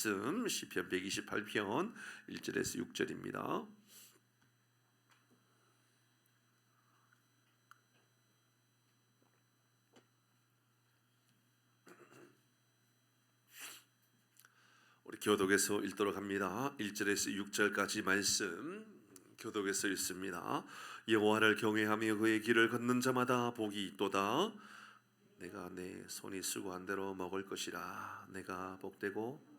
시편 128편 1절에서 6절입니다. 우리 교독에서 읽도록 합니다. 1절에서 6절까지 말씀 교독에서 읽습니다. 여호와를 경외하며 그의 길을 걷는 자마다 복이 있도다. 내가 내 손이 수고한 대로 먹을 것이라. 내가 복되고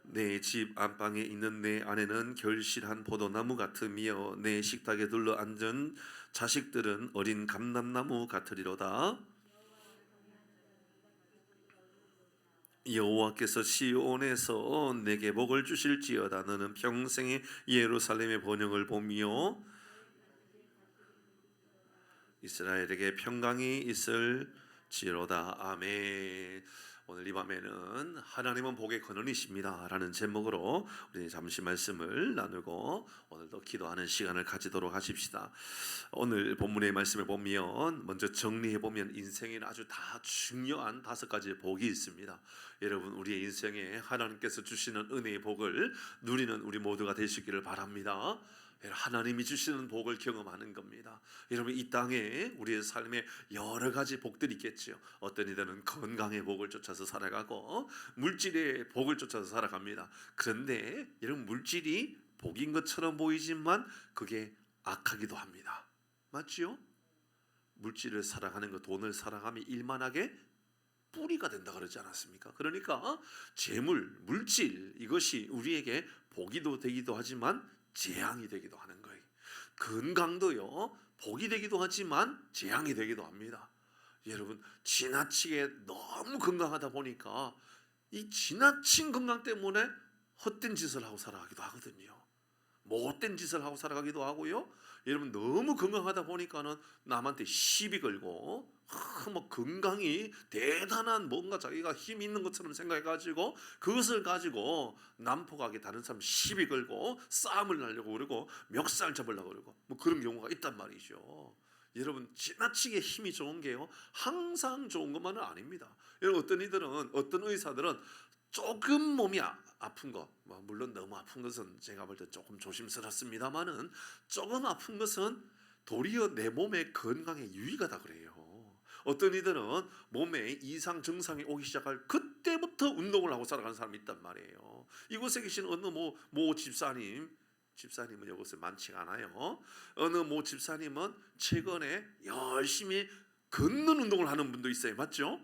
내 집 안방에 있는 내 아내는 결실한 포도나무 같으며 내 식탁에 둘러 앉은 자식들은 어린 감람나무 같으리로다. 여호와께서 시온에서 내게 복을 주실지어다. 너는 평생에 예루살렘의 번영을 보며 이스라엘에게 평강이 있을지로다. 아멘. 오늘 이 밤에는 하나님은 복의 근원이십니다 라는 제목으로 우리 잠시 말씀을 나누고 오늘도 기도하는 시간을 가지도록 하십시다. 오늘 본문의 말씀을 보면 먼저 정리해보면 인생에는 아주 다 중요한 5가지의 복이 있습니다. 여러분, 우리의 인생에 하나님께서 주시는 은혜의 복을 누리는 우리 모두가 되시기를 바랍니다. 하나님이 주시는 복을 경험하는 겁니다. 여러분, 이 땅에 우리의 삶에 여러 가지 복들이 있겠죠. 어떤 이들은 건강의 복을 쫓아서 살아가고 물질의 복을 쫓아서 살아갑니다. 그런데 여러분, 물질이 복인 것처럼 보이지만 그게 악하기도 합니다. 맞죠? 물질을 사랑하는 것, 돈을 사랑하면 일만하게 뿌리가 된다 그러지 않았습니까? 그러니까 재물, 물질, 이것이 우리에게 복이도 되기도 하지만 재앙이 되기도 하는 거예요. 건강도요, 복이 되기도 하지만 재앙이 되기도 합니다. 여러분, 지나치게 너무 건강하다 보니까 이 지나친 건강 때문에 헛된 짓을 하고 살아가기도 하거든요. 못된 짓을 하고 살아가기도 하고요. 여러분, 너무 건강하다 보니까는 남한테 시비 걸고 뭐 건강이 대단한 뭔가 자기가 힘이 있는 것처럼 생각해가지고 그것을 가지고 난폭하게 다른 사람 시비 걸고 싸움을 나려고 그러고 멱살 잡으려고 그러고 뭐 그런 경우가 있단 말이죠. 여러분, 지나치게 힘이 좋은 게요 항상 좋은 것만은 아닙니다. 여러분, 어떤 의사들은 조금 몸이 아픈 거, 물론 너무 아픈 것은 제가 볼 때 조금 조심스럽습니다만은 조금 아픈 것은 도리어 내 몸의 건강에 유익하다 그래요. 어떤 이들은 몸에 이상 증상이 오기 시작할 그때부터 운동을 하고 살아가는 사람이 있단 말이에요. 이곳에 계신 어느 모 집사님은 이곳에 많지가 않아요. 어느 모 집사님은 최근에 열심히 걷는 운동을 하는 분도 있어요. 맞죠?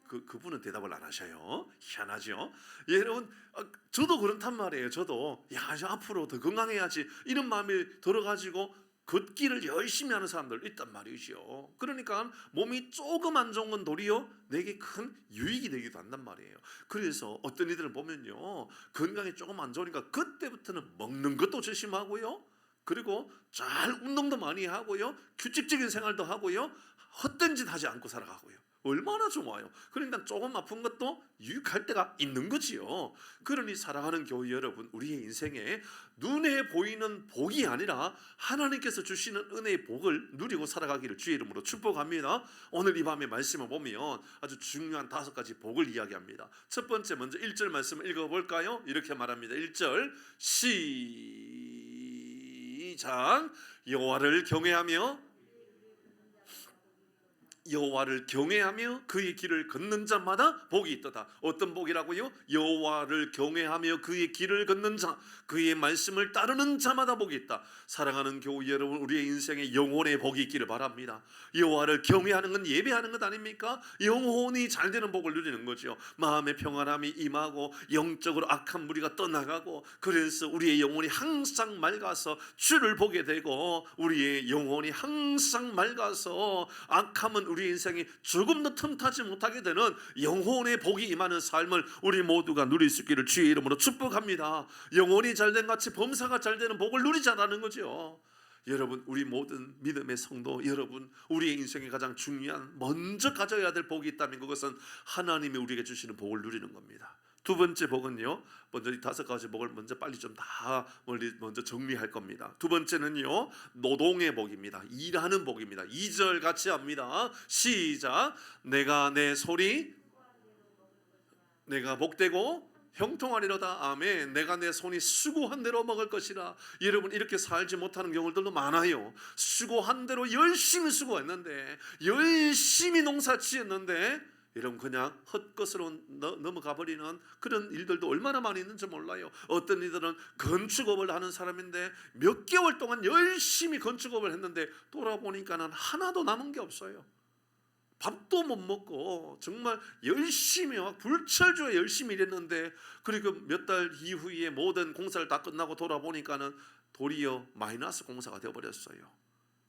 그분은 대답을 안 하셔요. 희한하죠. 여러분, 저도 그렇단 말이에요. 저도 앞으로 더 건강해야지 이런 마음이 들어가지고 걷기를 열심히 하는 사람들 있단 말이죠. 그러니까 몸이 조금 안 좋은 건 도리어 내게 큰 유익이 되기도 한단 말이에요. 그래서 어떤 이들을 보면요, 건강이 조금 안 좋으니까 그때부터는 먹는 것도 조심하고요, 그리고 잘 운동도 많이 하고요, 규칙적인 생활도 하고요, 헛된 짓 하지 않고 살아가고요. 얼마나 좋아요. 그러니까 조금 아픈 것도 유익할 때가 있는 거지요. 그러니 사랑하는 교회 여러분, 우리의 인생에 눈에 보이는 복이 아니라 하나님께서 주시는 은혜의 복을 누리고 살아가기를 주의 이름으로 축복합니다. 오늘 이 밤의 말씀을 보면 아주 중요한 5가지 복을 이야기합니다. 첫 번째, 먼저 1절 말씀을 읽어볼까요? 이렇게 말합니다. 1절 시작. 여호와를 경외하며 그의 길을 걷는 자마다 복이 있도다. 어떤 복이라고요? 여호와를 경외하며 그의 길을 걷는 자, 그의 말씀을 따르는 자마다 복이 있다. 사랑하는 교회 여러분, 우리의 인생에 영혼의 복이 있기를 바랍니다. 여호와를 경외하는 건 예배하는 것 아닙니까? 영혼이 잘 되는 복을 누리는 거죠. 마음의 평안함이 임하고 영적으로 악한 무리가 떠나가고, 그래서 우리의 영혼이 항상 맑아서 주를 보게 되고, 우리의 영혼이 항상 맑아서 악함은 우리 인생이 조금도 틈타지 못하게 되는 영혼의 복이 임하는 삶을 우리 모두가 누릴 수 있기를 주의 이름으로 축복합니다. 영혼이 잘된 같이 범사가 잘되는 복을 누리자라는 거죠. 여러분, 우리 모든 믿음의 성도 여러분, 우리의 인생에 가장 중요한 먼저 가져야 될 복이 있다면 그것은 하나님이 우리에게 주시는 복을 누리는 겁니다. 두 번째 복은요, 먼저 이 5가지 복을 먼저 빨리 좀 다 먼저 정리할 겁니다. 두 번째는요, 노동의 복입니다. 일하는 복입니다. 2절 같이 합니다. 시작. 내가 내 소리 내가 복되고 형통하리로다. 아멘. 내가 내 손이 수고한 대로 먹을 것이라. 여러분 이렇게 살지 못하는 경우들도 많아요. 수고한 대로 열심히 수고했는데, 열심히 농사 지었는데 여러분 그냥 헛것으로 넘어가 버리는 그런 일들도 얼마나 많이 있는지 몰라요. 어떤 이들은 건축업을 하는 사람인데 몇 개월 동안 열심히 건축업을 했는데 돌아보니까는 하나도 남은 게 없어요. 밥도 못 먹고 정말 열심히 막 불철주야 열심히 일했는데, 그리고 몇 달 이후에 모든 공사를 다 끝나고 돌아보니까는 도리어 마이너스 공사가 되어버렸어요.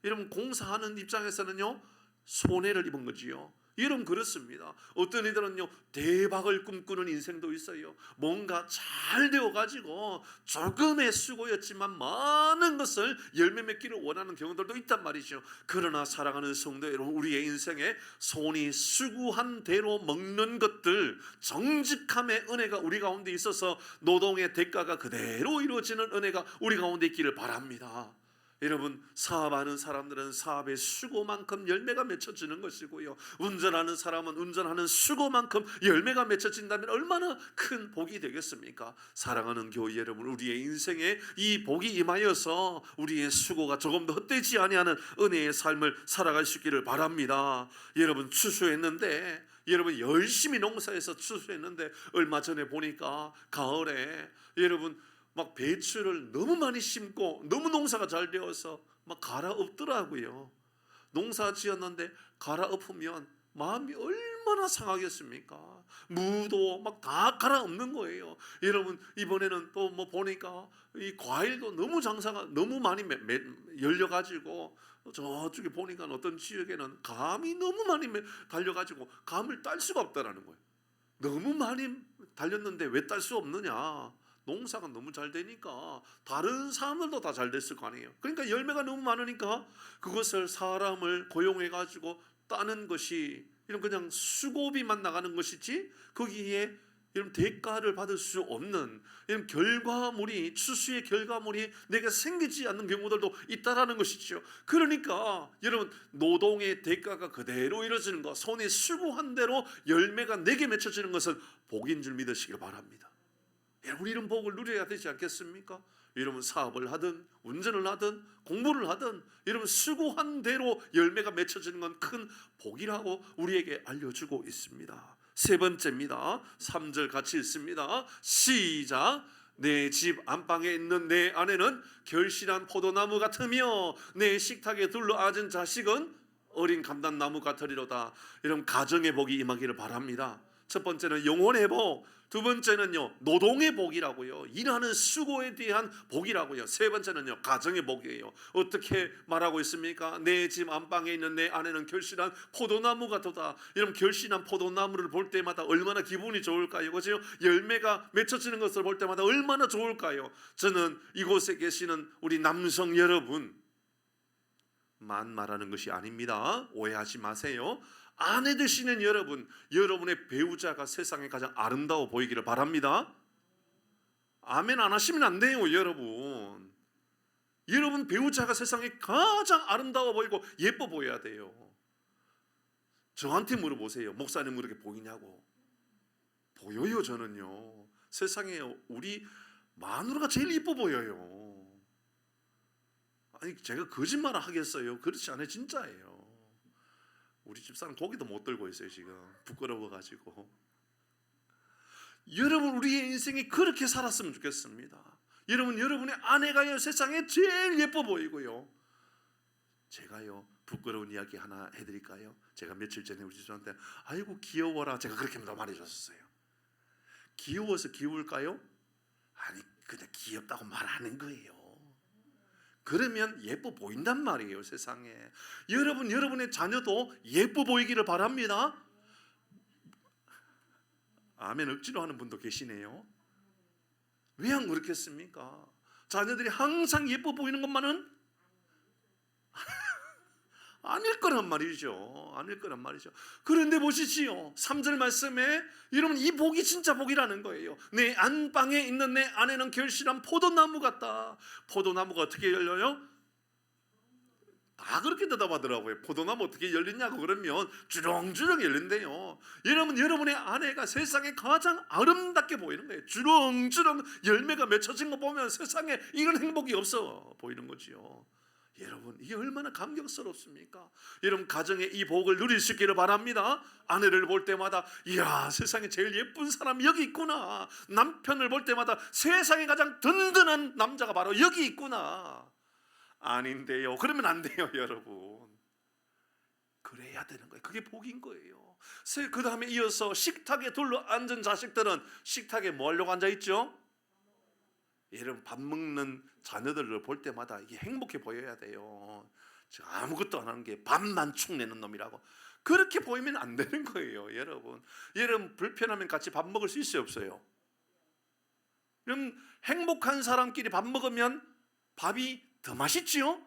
여러분 공사하는 입장에서는요 손해를 입은 거지요. 여러분 그렇습니다. 어떤 이들은요 대박을 꿈꾸는 인생도 있어요. 뭔가 잘 되어가지고 조금의 수고였지만 많은 것을 열매 맺기를 원하는 경우들도 있단 말이죠. 그러나 사랑하는 성도 여러분, 우리의 인생에 손이 수고한 대로 먹는 것들, 정직함의 은혜가 우리 가운데 있어서 노동의 대가가 그대로 이루어지는 은혜가 우리 가운데 있기를 바랍니다. 여러분 사업하는 사람들은 사업의 수고만큼 열매가 맺혀지는 것이고요, 운전하는 사람은 운전하는 수고만큼 열매가 맺혀진다면 얼마나 큰 복이 되겠습니까? 사랑하는 교회 여러분, 우리의 인생에 이 복이 임하여서 우리의 수고가 조금 더 헛되지 아니하는 은혜의 삶을 살아갈 수 있기를 바랍니다. 여러분 추수했는데, 여러분 열심히 농사해서 추수했는데 얼마 전에 보니까 가을에 여러분 막 배추를 너무 많이 심고 너무 농사가 잘 되어서 막 갈아엎더라고요. 농사 지었는데 갈아엎으면 마음이 얼마나 상하겠습니까? 무도 막 다 갈아엎는 거예요. 여러분 이번에는 또 뭐 보니까 이 과일도 너무 장사가 너무 많이 열려가지고, 저쪽에 보니까 어떤 지역에는 감이 너무 많이 달려가지고 감을 딸 수가 없다라는 거예요. 너무 많이 달렸는데 왜 딸 수 없느냐? 농사가 너무 잘 되니까 다른 사람들도 다 잘 됐을 거 아니에요. 그러니까 열매가 너무 많으니까 그것을 사람을 고용해 가지고 따는 것이 이런 그냥 수고비만 나가는 것이지 거기에 이런 대가를 받을 수 없는 이런 결과물이, 추수의 결과물이 내게 생기지 않는 경우들도 있다라는 것이죠. 그러니까 여러분 노동의 대가가 그대로 이루어지는 것, 손이 수고한 대로 열매가 내게 맺혀지는 것은 복인 줄 믿으시길 바랍니다. 우리 이런 복을 누려야 되지 않겠습니까? 여러분 사업을 하든 운전을 하든 공부를 하든 여러분 수고한 대로 열매가 맺혀지는 건 큰 복이라고 우리에게 알려주고 있습니다. 세 번째입니다. 3절 같이 읽습니다. 시작. 내 집 안방에 있는 내 아내는 결실한 포도나무 같으며 내 식탁에 둘러앉은 자식은 어린 감단나무 같으리로다. 여러분 가정의 복이 임하기를 바랍니다. 첫 번째는 영혼의 복, 두 번째는요 노동의 복이라고요, 일하는 수고에 대한 복이라고요, 세 번째는요 가정의 복이에요. 어떻게 말하고 있습니까? 내 집 안방에 있는 내 아내는 결실한 포도나무 같도다. 여러분 결실한 포도나무를 볼 때마다 얼마나 기분이 좋을까요? 그죠? 열매가 맺혀지는 것을 볼 때마다 얼마나 좋을까요? 저는 이곳에 계시는 우리 남성 여러분 만 말하는 것이 아닙니다. 오해하지 마세요. 아내 되시는 여러분, 여러분의 배우자가 세상에 가장 아름다워 보이기를 바랍니다. 아멘 안 하시면 안 돼요. 여러분 배우자가 세상에 가장 아름다워 보이고 예뻐 보여야 돼요. 저한테 물어보세요. 목사님 그렇게 보이냐고. 보여요. 저는요 세상에 우리 마누라가 제일 예뻐 보여요. 아니 제가 거짓말을 하겠어요? 그렇지 않아요. 진짜예요. 우리 집사람 고기도 못 들고 있어요. 지금 부끄러워가지고. 여러분 우리의 인생이 그렇게 살았으면 좋겠습니다. 여러분 여러분의 아내가요 세상에 제일 예뻐 보이고요. 제가요 부끄러운 이야기 하나 해드릴까요? 제가 며칠 전에 우리 집사람한테 아이고 귀여워라 제가 그렇게 말해줬어요. 귀여워서 귀여울까요? 아니 그냥 귀엽다고 말하는 거예요. 그러면 예뻐 보인단 말이에요. 세상에. 여러분 여러분의 자녀도 예뻐 보이기를 바랍니다. 아멘 억지로 하는 분도 계시네요. 왜 안 그렇겠습니까? 자녀들이 항상 예뻐 보이는 것만은 아닐 거란 말이죠. 아닐 거란 말이죠. 그런데 보시지요 3절 말씀에 여러분 이 복이 진짜 복이라는 거예요. 내 안방에 있는 내 아내는 결실한 포도나무 같다. 포도나무가 어떻게 열려요? 다 그렇게 대답하더라고요. 포도나무 어떻게 열리냐고 그러면 주렁주렁 열린대요. 여러분의 아내가 세상에 가장 아름답게 보이는 거예요. 주렁주렁 열매가 맺혀진 거 보면 세상에 이런 행복이 없어 보이는 거지요. 여러분, 이게 얼마나 감격스럽습니까? 여러분, 가정에 이 복을 누릴 수 있기를 바랍니다. 아내를 볼 때마다 이야, 세상에 제일 예쁜 사람이 여기 있구나. 남편을 볼 때마다 세상에 가장 든든한 남자가 바로 여기 있구나. 아닌데요. 그러면 안 돼요, 여러분. 그래야 되는 거예요. 그게 복인 거예요. 그 다음에 이어서 식탁에 둘러 앉은 자식들은 식탁에 뭐 하려고 앉아있죠? 여러분, 밥 먹는 자녀들을 볼 때마다 이게 행복해 보여야 돼요. 아무것도 안 하는 게 밥만 축 내는 놈이라고. 그렇게 보이면 안 되는 거예요, 여러분. 여러분, 불편하면 같이 밥 먹을 수 있어요, 없어요? 여러분, 행복한 사람끼리 밥 먹으면 밥이 더 맛있지요?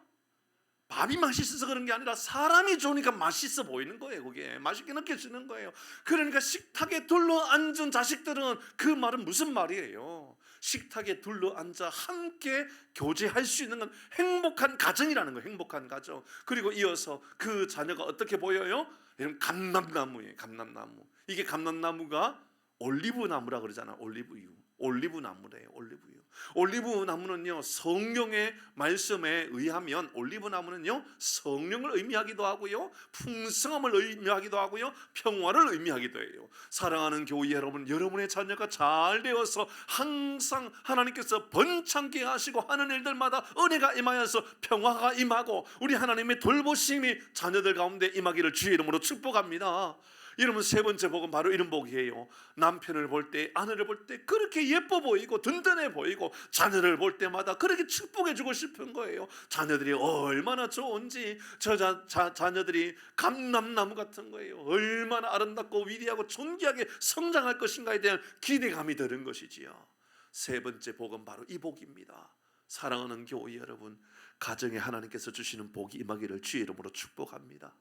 밥이 맛있어서 그런 게 아니라 사람이 좋으니까 맛있어 보이는 거예요. 그게 맛있게 느껴지는 거예요. 그러니까 식탁에 둘러 앉은 자식들은 그 말은 무슨 말이에요? 식탁에 둘러 앉아 함께 교제할 수 있는 건 행복한 가정이라는 거예요. 행복한 가정. 그리고 이어서 그 자녀가 어떻게 보여요? 이런 감람나무예요. 감람나무. 이게 감람나무가 올리브나무라 그러잖아. 올리브유. 올리브나무래요. 올리브유. 올리브나무는요, 성경의 말씀에 의하면 올리브나무는요, 성령을 의미하기도 하고요, 풍성함을 의미하기도 하고요, 평화를 의미하기도 해요. 사랑하는 교회 여러분, 여러분의 자녀가 잘 되어서 항상 하나님께서 번창케 하시고 하는 일들마다 은혜가 임하여서 평화가 임하고 우리 하나님의 돌보심이 자녀들 가운데 임하기를 주의 이름으로 축복합니다. 여러분, 세 번째 복은 바로 이런 복이에요. 남편을 볼 때, 아내를 볼 때 그렇게 예뻐 보이고 든든해 보이고 자녀를 볼 때마다 그렇게 축복해 주고 싶은 거예요. 자녀들이 얼마나 좋은지, 자녀들이 감람나무 같은 거예요. 얼마나 아름답고 위대하고 존귀하게 성장할 것인가에 대한 기대감이 드는 것이지요. 세 번째 복은 바로 이 복입니다. 사랑하는 교회 여러분, 가정에 하나님께서 주시는 복이 임하기를 주의 이름으로 축복합니다.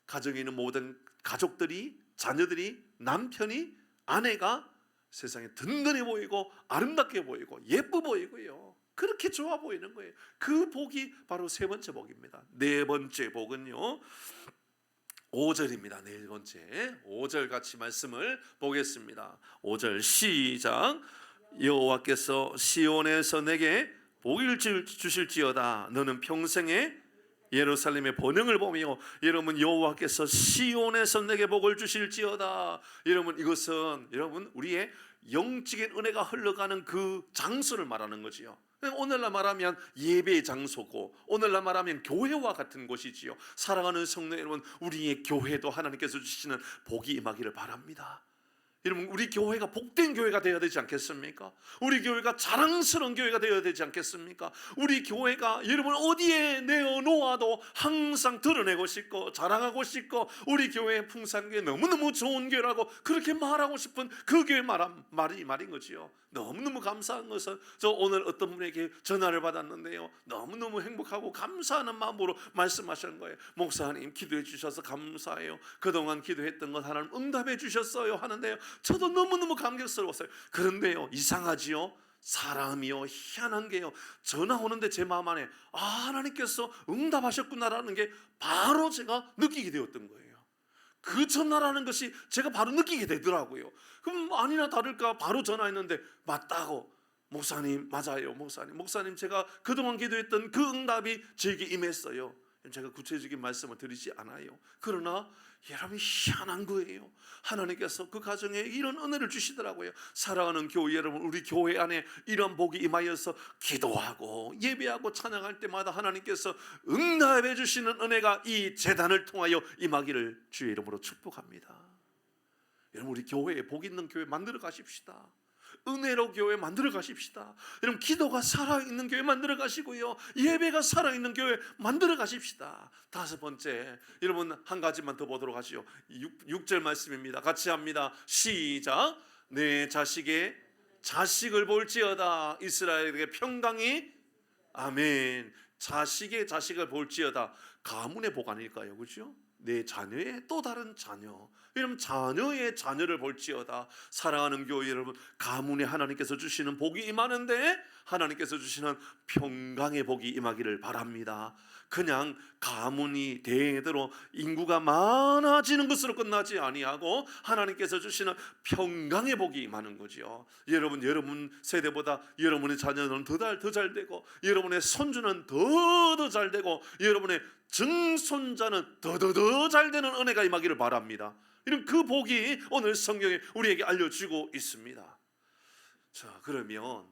가정에 있는 모든 가족들이, 자녀들이, 남편이, 아내가 세상에 든든해 보이고 아름답게 보이고 예뻐 보이고요, 그렇게 좋아 보이는 거예요. 그 복이 바로 세 번째 복입니다. 네 번째 복은요, 5절입니다. 네 번째 5절 같이 말씀을 보겠습니다. 5절 시작. 여호와께서 시온에서 내게 복을 주실지어다. 너는 평생에 예루살렘의 번영을 보며, 여러분, 여호와께서 시온에서 내게 복을 주실지어다. 여러분, 이것은 여러분 우리의 영적인 은혜가 흘러가는 그 장소를 말하는 거지요. 오늘날 말하면 예배의 장소고, 오늘날 말하면 교회와 같은 곳이지요. 사랑하는 성도 여러분, 우리의 교회도 하나님께서 주시는 복이 임하기를 바랍니다. 여러분, 우리 교회가 복된 교회가 되어야 되지 않겠습니까? 우리 교회가 자랑스러운 교회가 되어야 되지 않겠습니까? 우리 교회가 여러분 어디에 내어놓아도 항상 드러내고 싶고 자랑하고 싶고, 우리 교회의 풍산교회 너무너무 좋은 교회라고 그렇게 말하고 싶은 그 교회 말인 거지요. 너무너무 감사한 것은, 저 오늘 어떤 분에게 전화를 받았는데요, 너무너무 행복하고 감사하는 마음으로 말씀하시는 거예요. 목사님, 기도해 주셔서 감사해요. 그동안 기도했던 것 하나님 응답해 주셨어요 하는데요, 저도 너무너무 감격스러웠어요. 그런데요, 이상하지요? 사람이요, 희한한 게요, 전화 오는데 제 마음 안에 하나님께서 응답하셨구나라는 게 바로 제가 느끼게 되었던 거예요. 그 전화라는 것이 제가 바로 느끼게 되더라고요. 그럼 아니나 다를까 바로 전화했는데 맞다고, 목사님 맞아요, 목사님 제가 그동안 기도했던 그 응답이 제게 임했어요. 제가 구체적인 말씀을 드리지 않아요. 그러나 여러분, 희한한 거예요. 하나님께서 그 가정에 이런 은혜를 주시더라고요. 사랑하는 교회 여러분, 우리 교회 안에 이런 복이 임하여서 기도하고 예배하고 찬양할 때마다 하나님께서 응답해 주시는 은혜가 이 제단을 통하여 임하기를 주의 이름으로 축복합니다. 여러분, 우리 교회에 복 있는 교회 만들어 가십시다. 은혜로 교회 만들어 가십시다. 여러분, 기도가 살아있는 교회 만들어 가시고요, 예배가 살아있는 교회 만들어 가십시다. 다섯 번째, 여러분 한 가지만 더 보도록 하시죠. 6절 말씀입니다. 같이 합니다. 시작. 내 자식을 볼지어다. 이스라엘에게 평강이, 아멘. 자식의 자식을 볼지어다. 가문의 복 아닐까요? 그렇죠? 내 자녀의 또 다른 자녀, 여러분 자녀의 자녀를 볼지어다. 사랑하는 교회 여러분, 가문에 하나님께서 주시는 복이 임하는데 하나님께서 주시는 평강의 복이 임하기를 바랍니다. 그냥 가문이 대대로 인구가 많아지는 것으로 끝나지 아니하고 하나님께서 주시는 평강의 복이 많은 거지요. 여러분 세대보다 여러분의 자녀는 더 잘 되고, 여러분의 손주는 더 잘 되고, 여러분의 증손자는 더 잘 되는 은혜가 임하기를 바랍니다. 이런 그 복이 오늘 성경에 우리에게 알려주고 있습니다. 자, 그러면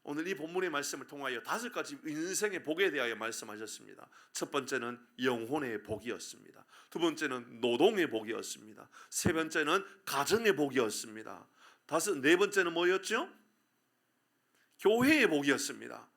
오늘 이 본문의 말씀을 통하여 5가지 인생의 복에 대하여 말씀하셨습니다. 첫 번째는 영혼의 복이었습니다. 두 번째는 노동의 복이었습니다. 세 번째는 가정의 복이었습니다. 네 번째는 뭐였죠? 교회의 복이었습니다.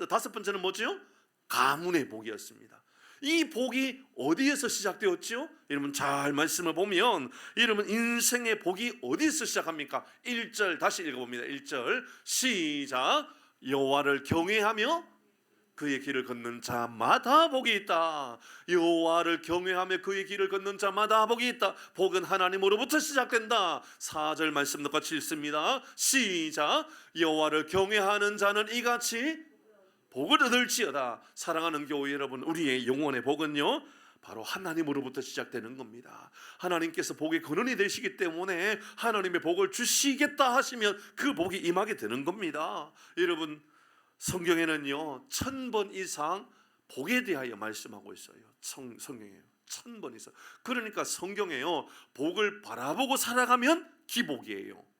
다섯 번째는 뭐죠? 가문의 복이었습니다. 이 복이 어디에서 시작되었죠? 여러분 잘 말씀을 보면 여러분 인생의 복이 어디에서 시작합니까? 1절 다시 읽어봅니다. 1절 시작. 여호와를 경외하며 그의 길을 걷는 자마다 복이 있다. 여호와를 경외하며 그의 길을 걷는 자마다 복이 있다. 복은 하나님으로부터 시작된다. 4절 말씀도 같이 읽습니다. 시작. 여호와를 경외하는 자는 이같이 복을 얻을지어다. 사랑하는 교회 여러분, 우리의 영혼의 복은요 바로 하나님으로부터 시작되는 겁니다. 하나님께서 복의 근원이 되시기 때문에 하나님의 복을 주시겠다 하시면 그 복이 임하게 되는 겁니다. 여러분 성경에는요 1000번 이상 복에 대하여 말씀하고 있어요. 성경에요 1000번 이상. 그러니까 성경에요 복을 바라보고 살아가면 기복이에요.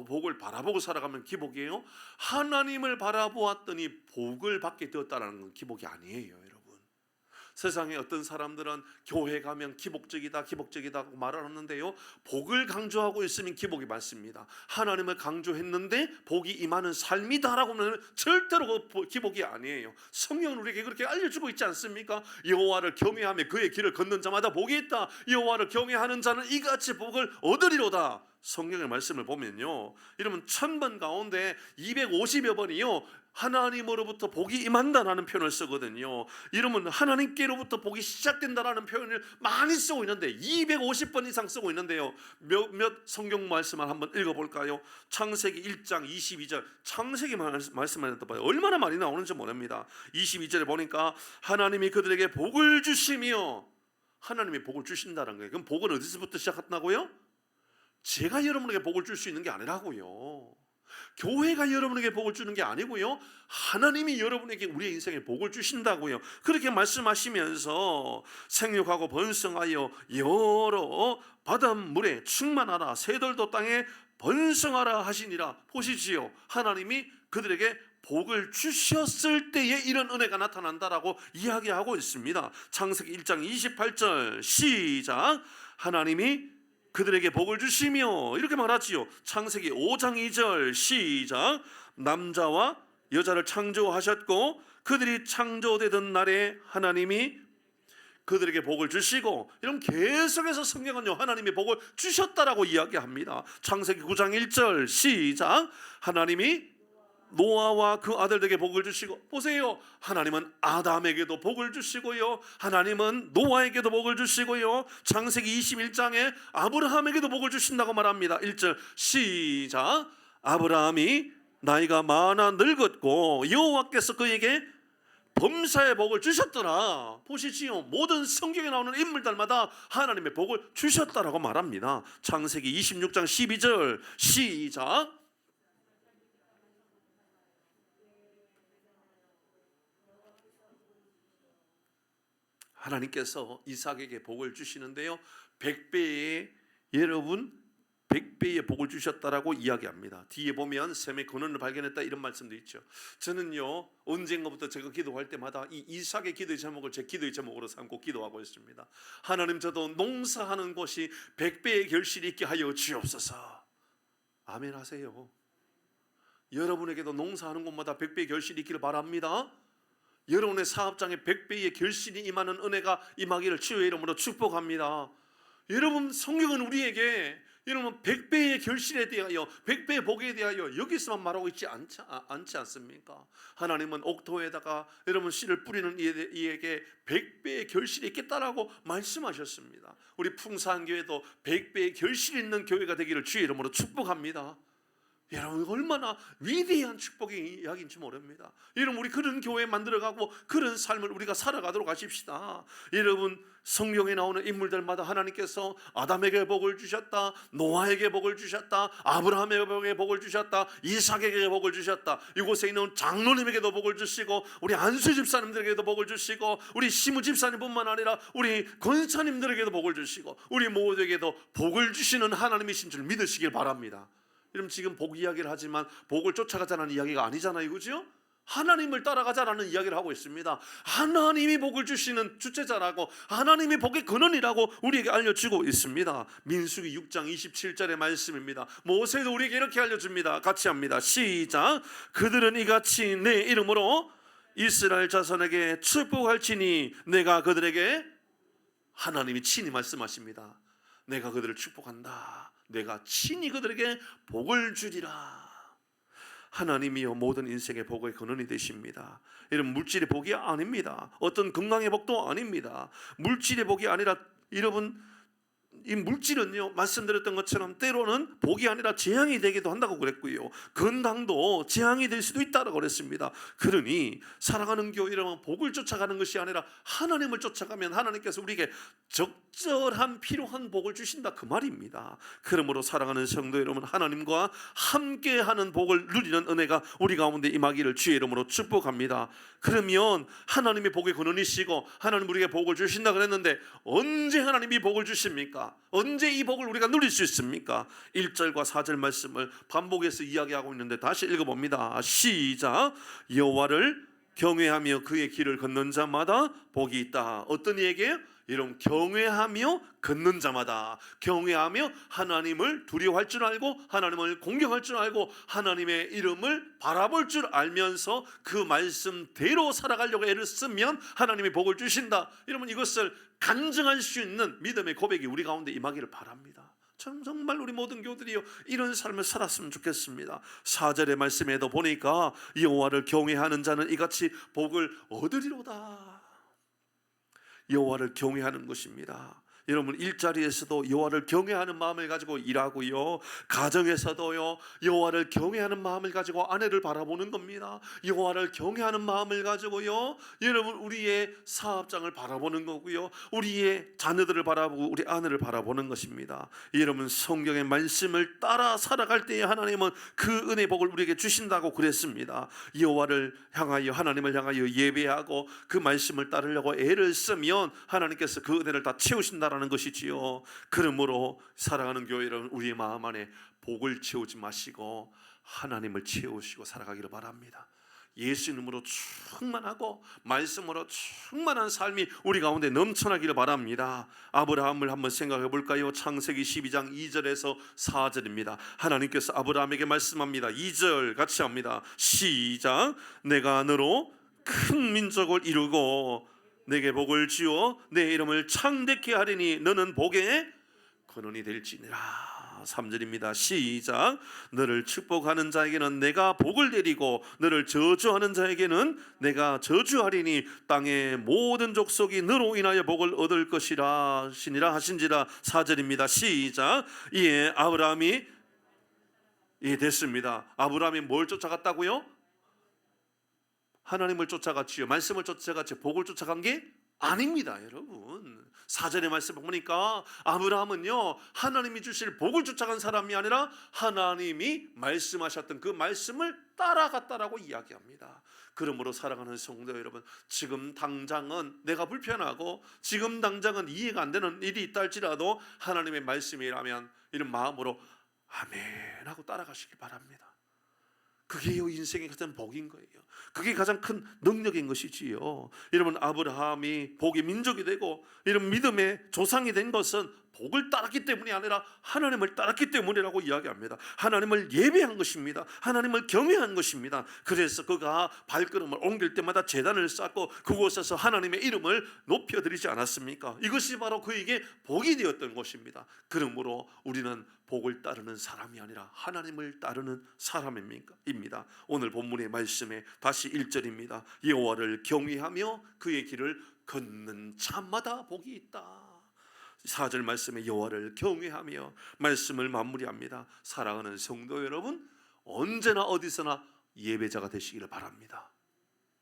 복을 바라보고 살아가면 기복이에요. 하나님을 바라보았더니 복을 받게 되었다는 건 기복이 아니에요. 여러분 세상에 어떤 사람들은 교회 가면 기복적이다고 말을 하는데요 복을 강조하고 있으면 기복이 많습니다. 하나님을 강조했는데 복이 임하는 삶이다라고 하면 절대로 기복이 아니에요. 성경은 우리에게 그렇게 알려주고 있지 않습니까? 여호와를 경외하며 그의 길을 걷는 자마다 복이 있다. 여호와를 경외하는 자는 이같이 복을 얻으리로다. 성경의 말씀을 보면요 여러분 1000번 가운데 250여 번이요 하나님으로부터 복이 임한다라는 표현을 쓰거든요. 이러면 하나님께로부터 복이 시작된다라는 표현을 많이 쓰고 있는데 250번 이상 쓰고 있는데요 몇 성경 말씀을 한번 읽어볼까요? 창세기 1장 22절 창세기 말씀을 봐요. 얼마나 많이 나오는지 모릅니다. 22절에 보니까 하나님이 그들에게 복을 주시며, 하나님이 복을 주신다는 거예요. 그럼 복은 어디서부터 시작한다고요? 제가 여러분에게 복을 줄 수 있는 게 아니라고요. 교회가 여러분에게 복을 주는 게 아니고요 하나님이 여러분에게 우리의 인생에 복을 주신다고요. 그렇게 말씀하시면서 생육하고 번성하여 여러 바닷물에 충만하라 새들도 땅에 번성하라 하시니라. 보시지요 하나님이 그들에게 복을 주셨을 때에 이런 은혜가 나타난다라고 이야기하고 있습니다. 창세기 1장 28절 시작. 하나님이 그들에게 복을 주시며 이렇게 말하지요. 창세기 5장 2절 시작. 남자와 여자를 창조하셨고 그들이 창조되던 날에 하나님이 그들에게 복을 주시고, 이런 계속해서 성경은요 하나님이 복을 주셨다라고 이야기합니다. 창세기 9장 1절 시작. 하나님이 노아와 그 아들에게 복을 주시고, 보세요 하나님은 아담에게도 복을 주시고요 하나님은 노아에게도 복을 주시고요 창세기 21장에 아브라함에게도 복을 주신다고 말합니다. 1절 시작. 아브라함이 나이가 많아 늙었고 여호와께서 그에게 범사의 복을 주셨더라. 보시지요 모든 성경에 나오는 인물들마다 하나님의 복을 주셨다라고 말합니다. 창세기 26장 12절 시작. 하나님께서 이삭에게 복을 주시는데요 100배의 여러분 100배의 복을 주셨다라고 이야기합니다. 뒤에 보면 셈의 근원을 발견했다 이런 말씀도 있죠. 저는요 언젠가부터 제가 기도할 때마다 이 이삭의 기도의 제목을 제 기도의 제목으로 삼고 기도하고 있습니다. 하나님 저도 농사하는 곳이 100배의 결실이 있게 하여 주옵소서. 아멘 하세요. 여러분에게도 농사하는 곳마다 100배의 결실이 있기를 바랍니다. 여러분의 사업장에 100배의 결실이 임하는 은혜가 임하기를 주의 이름으로 축복합니다. 여러분 성경은 우리에게 여러분 100배의 결실에 대하여 100배의 복에 대하여 여기서만 말하고 있지 않지 않습니까? 하나님은 옥토에다가 여러분 씨를 뿌리는 이에게 100배의 결실이 있겠다라고 말씀하셨습니다. 우리 풍산교회도 100배의 결실이 있는 교회가 되기를 주의 이름으로 축복합니다. 여러분 얼마나 위대한 축복의 이야기인지 모릅니다. 여러분 우리 그런 교회 만들어가고 그런 삶을 우리가 살아가도록 하십시다. 여러분 성경에 나오는 인물들마다 하나님께서 아담에게 복을 주셨다, 노아에게 복을 주셨다, 아브라함에게 복을 주셨다, 이삭에게 복을 주셨다. 이곳에 있는 장로님에게도 복을 주시고 우리 안수 집사님들에게도 복을 주시고 우리 시무 집사님뿐만 아니라 우리 권사님들에게도 복을 주시고 우리 모두에게도 복을 주시는 하나님이신 줄 믿으시길 바랍니다. 여러분 지금 복 이야기를 하지만 복을 쫓아가자는 이야기가 아니잖아요, 그죠? 하나님을 따라가자라는 이야기를 하고 있습니다. 하나님이 복을 주시는 주체자라고, 하나님이 복의 근원이라고 우리에게 알려주고 있습니다. 민수기 6장 27절의 말씀입니다. 모세도 우리에게 이렇게 알려줍니다. 같이 합니다. 시작. 그들은 이같이 내 이름으로 이스라엘 자손에게 축복할지니 내가 그들에게, 하나님이 친히 말씀하십니다. 내가 그들을 축복한다. 내가 친히 그들에게 복을 주리라. 하나님이요 모든 인생의 복의 근원이 되십니다. 이런 물질의 복이 아닙니다. 어떤 건강의 복도 아닙니다. 물질의 복이 아니라 여러분 이 물질은요 말씀드렸던 것처럼 때로는 복이 아니라 재앙이 되기도 한다고 그랬고요, 건강도 재앙이 될 수도 있다고 그랬습니다. 그러니 사랑하는 교회 여러분, 복을 쫓아가는 것이 아니라 하나님을 쫓아가면 하나님께서 우리에게 적절한 필요한 복을 주신다 그 말입니다. 그러므로 사랑하는 성도 여러분, 하나님과 함께하는 복을 누리는 은혜가 우리 가운데 임하기를 주의 이름으로 축복합니다. 그러면 하나님이 복의 근원이시고 하나님 우리에게 복을 주신다 그랬는데 언제 하나님이 복을 주십니까? 언제 이 복을 우리가 누릴 수 있습니까? 1절과 4절 말씀을 반복해서 이야기하고 있는데 다시 읽어봅니다. 시작. 여호와를 경외하며 그의 길을 걷는 자마다 복이 있다. 어떤 이에게요? 여러분 경외하며 걷는 자마다, 경외하며 하나님을 두려워할 줄 알고 하나님을 공경할 줄 알고 하나님의 이름을 바라볼 줄 알면서 그 말씀대로 살아가려고 애를 쓰면 하나님이 복을 주신다. 여러분 이것을 간증할 수 있는 믿음의 고백이 우리 가운데 임하기를 바랍니다. 정말 우리 모든 교들이요 이런 삶을 살았으면 좋겠습니다. 4절의 말씀에도 보니까 여호와를 경외하는 자는 이같이 복을 얻으리로다. 여호와를 경외하는 것입니다. 여러분 일자리에서도 여호와를 경외하는 마음을 가지고 일하고요, 가정에서도요 여호와를 경외하는 마음을 가지고 아내를 바라보는 겁니다. 여호와를 경외하는 마음을 가지고요 여러분 우리의 사업장을 바라보는 거고요, 우리의 자녀들을 바라보고 우리 아내를 바라보는 것입니다. 여러분 성경의 말씀을 따라 살아갈 때에 하나님은 그 은혜 복을 우리에게 주신다고 그랬습니다. 여호와를 향하여, 하나님을 향하여 예배하고 그 말씀을 따르려고 애를 쓰면 하나님께서 그 은혜를 다 채우신다라는 것이지요. 그러므로 사랑하는 교회 여러분, 우리의 마음 안에 복을 채우지 마시고 하나님을 채우시고 살아가기를 바랍니다. 예수 이름으로 충만하고 말씀으로 충만한 삶이 우리 가운데 넘쳐나기를 바랍니다. 아브라함을 한번 생각해 볼까요? 창세기 12장 2절에서 4절입니다. 하나님께서 아브라함에게 말씀합니다. 2절 같이 합니다. 시작. 내가 너로 큰 민족을 이루고 내게 복을 주어 내 이름을 창대케 하리니 너는 복의 근원이 될지니라. 3절입니다. 시작. 너를 축복하는 자에게는 내가 복을 내리고 너를 저주하는 자에게는 내가 저주하리니 땅의 모든 족속이 너로 인하여 복을 얻을 것이라 시니라 하신지라. 4절입니다. 시작. 이에 아브라함이 됐습니다. 아브라함이 뭘 쫓아갔다고요? 하나님을 쫓아갔지요. 말씀을 쫓아갔지 복을 쫓아간 게 아닙니다. 여러분 4절의 말씀을 보니까 아브라함은요 하나님이 주실 복을 쫓아간 사람이 아니라 하나님이 말씀하셨던 그 말씀을 따라갔다라고 이야기합니다. 그러므로 사랑하는 성도 여러분, 지금 당장은 내가 불편하고 지금 당장은 이해가 안 되는 일이 있다 할지라도 하나님의 말씀이라면 이런 마음으로 아멘 하고 따라가시기 바랍니다. 그게 인생의 가장 복인 거예요. 그게 가장 큰 능력인 것이지요. 여러분 아브라함이 복의 민족이 되고 이런 믿음의 조상이 된 것은 복을 따랐기 때문이 아니라 하나님을 따랐기 때문이라고 이야기합니다. 하나님을 예배한 것입니다. 하나님을 경외한 것입니다. 그래서 그가 발걸음을 옮길 때마다 제단을 쌓고 그곳에서 하나님의 이름을 높여드리지 않았습니까? 이것이 바로 그에게 복이 되었던 것입니다. 그러므로 우리는 복을 따르는 사람이 아니라 하나님을 따르는 사람입니다. 오늘 본문의 말씀에 다시 1절입니다. 여호와를 경외하며 그의 길을 걷는 자마다 복이 있다. 4절 말씀에 여호와를 경외하며 말씀을 마무리합니다. 사랑하는 성도 여러분, 언제나 어디서나 예배자가 되시기를 바랍니다.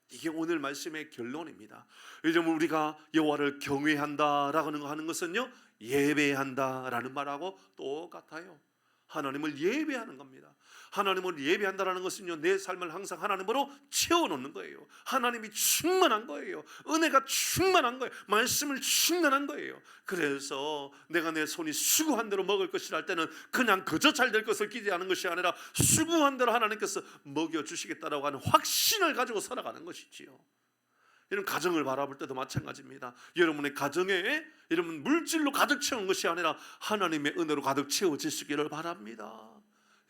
이게 오늘 말씀의 결론입니다. 요즘 우리가 여호와를 경외한다라고 하는 것은요, 예배한다라는 말하고 똑같아요. 하나님을 예배하는 겁니다. 하나님을 예배한다라는 것은요, 내 삶을 항상 하나님으로 채워놓는 거예요. 하나님이 충만한 거예요. 은혜가 충만한 거예요. 말씀을 충만한 거예요. 그래서 내가 내 손이 수고한 대로 먹을 것이라 할 때는 그냥 그저 잘 될 것을 기대하는 것이 아니라 수고한 대로 하나님께서 먹여주시겠다라고 하는 확신을 가지고 살아가는 것이지요. 여러분, 가정을 바라볼 때도 마찬가지입니다. 여러분의 가정에 여러분 물질로 가득 채운 것이 아니라 하나님의 은혜로 가득 채워지시기를 바랍니다.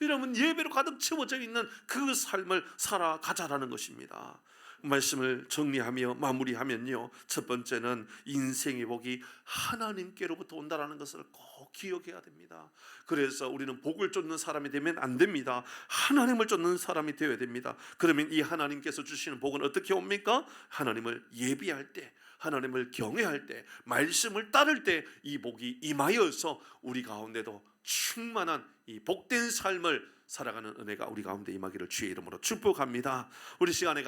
여러분, 예배로 가득 채워져 있는 그 삶을 살아가자라는 것입니다. 말씀을 정리하며 마무리하면요, 첫 번째는 인생의 복이 하나님께로부터 온다라는 것을 꼭 기억해야 됩니다. 그래서 우리는 복을 쫓는 사람이 되면 안 됩니다. 하나님을 쫓는 사람이 되어야 됩니다. 그러면 이 하나님께서 주시는 복은 어떻게 옵니까? 하나님을 예비할 때, 하나님을 경외할 때, 말씀을 따를 때 이 복이 임하여서 우리 가운데도 충만한 이 복된 삶을 살아가는 은혜가 우리 가운데 임하기를 주의 이름으로 축복합니다. 우리 시간에